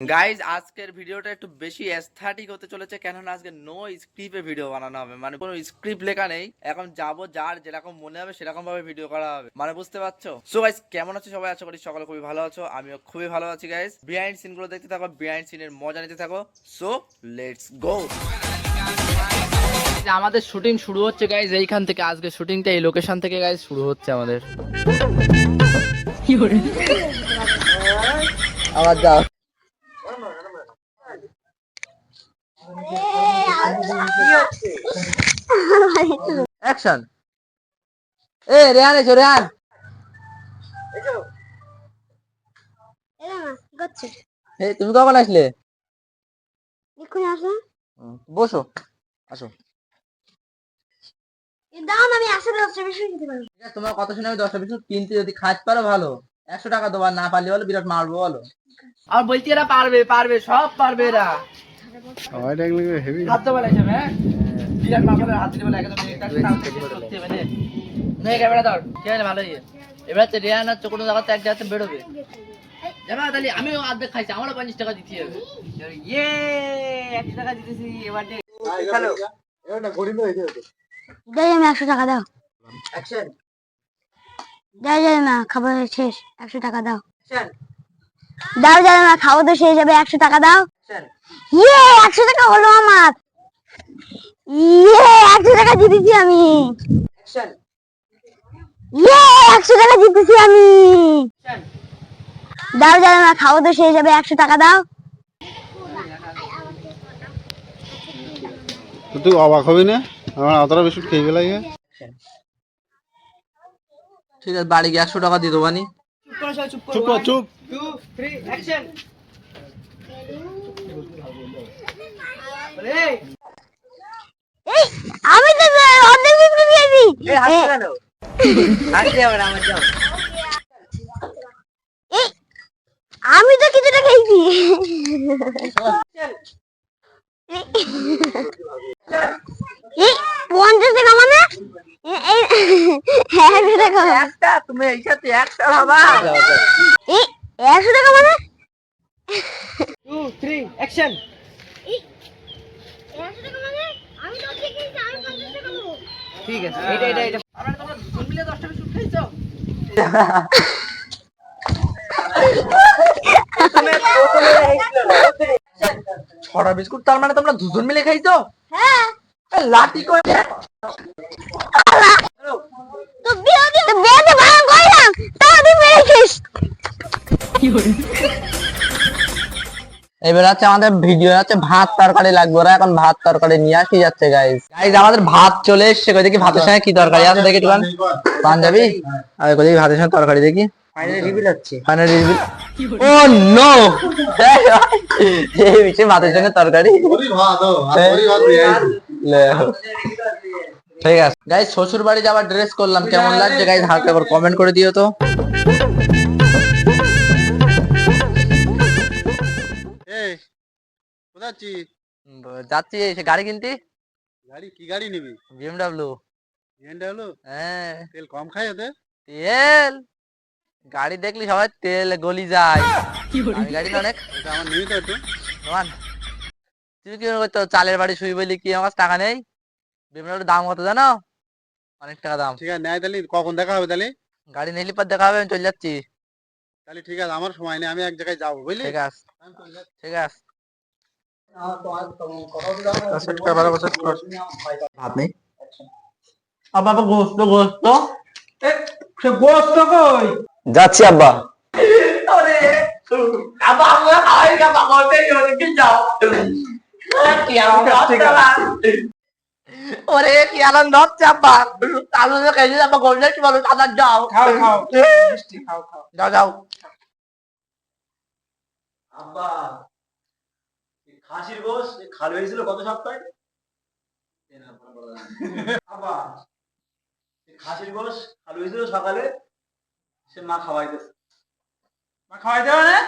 Guys আজকের ভিডিওটা একটু বেশি অ্যাস্থেটিক হতে চলেছে, কেননা আজকে নো স্ক্রিপ্টে ভিডিও বানানো হবে। মানে কোনো স্ক্রিপ্ট লেখা নেই, এখন যাবো যার যেরকম মনে হবে সেরকম ভাবে ভিডিও করা হবে, মানে বুঝতে পারছো? সো গাইজ কেমন আছো সবাই? আশা করি সকলে খুবই ভালো আছো, আমিও খুবই ভালো আছি। গাইজ বিহাইন্ড সিন গুলো দেখতে থাকো, বিহাইন্ড সিনের মজা নিতে থাকো। So let's go. আমাদের শুটিং শুরু হচ্ছে গাইজ এইখান থেকে। আজকে শুটিংটা এই লোকেশন থেকে গাইজ শুরু হচ্ছে আমাদের। আবার যাও। অ্যাকশন। এ রেহান এসো, রেহান তুমি কখন আসলে? এক্ষুনি আসো। বসো, আসো। দাও না, আমি আসলে 10টা বেশি কিনতে পারবো। ঠিক আছে, তোমার কথা শুনে আমি 10টা বিস্কুট কিনতে, যদি খাইতে পারো ভালো, 100 টাকা দেবো। আর না পারলে বলো বিরাট মারবো বলো। আর বলছি এরা পারবে, পারবে, সব পারবে এরা। হাত তো বলে যাবে, হ্যাঁ বিরাট মারবে, হাত দিয়ে বলে একদম করতে হবে না। নে ক্যামেরা ধর, ঠিক আছে ভালোই। এবার হচ্ছে রেহান হচ্ছে কোনো জায়গাতে এক জায়গাতে বেরোবে যাবে, তাহলে আমিও অর্ধেক খাইছি, আমারও 50 টাকা দিতে হবে। ইয়ে 100 টাকা দিতেছি এবার। হ্যালো, যাই আমি 100 টাকা দাও। অ্যাকশন। যাই না, খাবার শেষ, 100 টাকা দাও। দাও যাই না, খাওয়া তো শেষ যাবে, 100 টাকা দাও। ইয়ে 100 টাকা হলো আমার। ইয়ে 100 টাকা জিতেছি আমি। ইয়ে 100 টাকা জিতেছি আমি। দাও যাই না, খাওয়া তো শেষ যাবে, 100 টাকা দাও। তুই অবাক হবি না, আমার অতটা বিস্কুট খেয়ে গেলে। ঠিক আছে, বাড়ি গিয়ে 100 টাকা দিয়ে দেবো। বানি চুপ কর, চুপ। 2 3 অ্যাকশন। এই আমি তো অর্ধেক বিক্রি দিয়েছি। এই হাসতে কেন? হাসতে হবে না, আমার যাও। এই আমি তো কিছুটা খেয়েছি। এই 50 টাকা মানে এই 100 টাকা। একটা তুমি এই সাথে একটা বাবা। এই 100 টাকা মানে 2 3 অ্যাকশন। 100 টাকা মানে আমি তো খেয়েছি, আমি 50 টাকা নেবো। ঠিক আছে, এটা আমরা তোমরা দুজন মিলে 10টা বিস্কুট খাইছো। ছড়া বিস্কুট, তার মানে তোমরা দুজন মিলে খাইছো? হ্যাঁ লাঠি করে তো বিয়েতে ভাড়া কইলাম, তাও তুই মেরেছিস। এবার হচ্ছে আমাদের ভিডিও হচ্ছে ভাত তরকারি লাগবে, ওরা এখন ভাত তরকারি নিয়ে আসি যাচ্ছে। গাইজ আমাদের ভাত চলে এসছে। কই দেখি ভাতের সঙ্গে কি তরকারি আছে, দেখি একটু পাঞ্জাবি। আর কই দেখি ভাতের সঙ্গে তরকারি, দেখি ফাইনাল রিভিল হচ্ছে। Final reveal. ও নো, এই বিচে ভাতের সঙ্গে তরকারি। ঠিক আছে গাইজ, শ্বশুর বাড়ি যাবার ড্রেস করলাম, কেমন লাগছে গাইজ হালকা করে কমেন্ট করে দিও তো। যাচ্ছি সে গাড়ি কিনতে। গাড়ি কি গাড়ি নিবি? বিএমডব্লিউ। বিএমডব্লিউ? হ্যাঁ, তেল কম খায় ওদের। তেল গাড়ি দেখলি সবাই তেল গলি যায়, আমি গাড়ি না অনেক। এটা আমার নিবি তো একটু? তোমার তুমি কি মনে করছো চালের বাড়ি শুই বলি কি আমার কাছে টাকা নেই? বিএমডব্লিউ দাম কত জানো? অনেক টাকা দাম। ঠিক আছে, নেয় তাহলে কখন দেখা হবে তাহলে? গাড়ি নিলি পর দেখা হবে, আমি চলে যাচ্ছি। তাহলে ঠিক আছে, আমার সময় নেই, আমি এক জায়গায় যাবো বুঝলি। ঠিক আছে, ঠিক আছে। ভাত নেই আব্বা, গোস্ত গোস্ত সে গোস্ত কই? যাচ্ছি আব্বা। ওরে কি আনন্দ হচ্ছে আব্বা, আনন্দ খাইছি আব্বা। গোল্ডেন কি বলো, দাদা যাও খাও খাও যাও যাও। আব্বা, খাসির গোশ খাল হয়েছিল গত সপ্তাহে। আব্বা, খাসির গোশ খাল হয়েছিল সকালে, সে মা খাওয়াইতেছে। মা খাওয়াই দেবে না?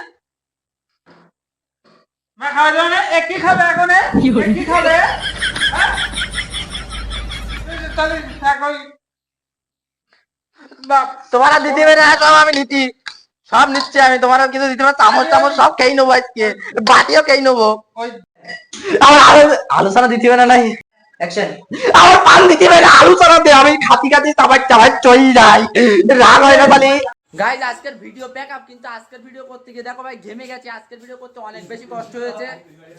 মা খাওয়াই দেবে না? এক কি খাবে এখন? কি খাবে? হ্যাঁ? তাহলে থাক ওই তোমার দিতে হবে না, সব আমি নিতি। সব নিশ্চয় আমি তোমার আর কিছু দিতে পারবো, চামচ টামচ সব খেয়ে নেবো আজকে, বাটিও খেয়ে নেবো। আমার আলোচনা দিতে হবে না নাই, অ্যাকশন। আমার পান দিতে হবে না, আলোচনা দে, আমি খাতি খাতি চাবাই চাবাই চই যাই, রাগ হয় না বলি। গাইজ আজকের ভিডিও ব্যাকআপ, কিন্তু আজকের ভিডিও করতে গিয়ে দেখো ভাই ঘেমে গেছে, আজকের ভিডিও করতে অনেক বেশি কষ্ট হয়েছে।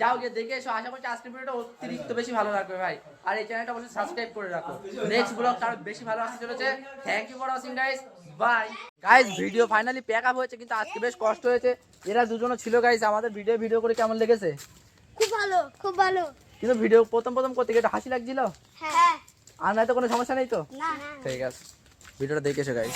যাও গিয়ে দেখে এসো, আশা করছি আজকের ভিডিওটা অতিরিক্ত বেশি ভালো লাগবে ভাই। আর এই চ্যানেলটা অবশ্যই সাবস্ক্রাইব করে রাখো, নেক্সট ব্লগ আরো বেশি ভালো আসতে চলেছে। Thank you for watching guys, bye. Guys video finally pack up হয়েছে, কিন্তু আজকে বেশ কষ্ট হয়েছে। এরা দুজনও ছিল গাইজ, আমাদের ভিডিও করে কেমন লেগেছে? খুব ভালো, খুব ভালো। কিন্তু ভিডিও প্রথম করতে গিয়ে একটু হাসি লাগছিল, হ্যাঁ। আর নয়তো কোনো সমস্যা নেই তো? না। ঠিক আছে, ভিডিওটা দেখে এসো গাইজ।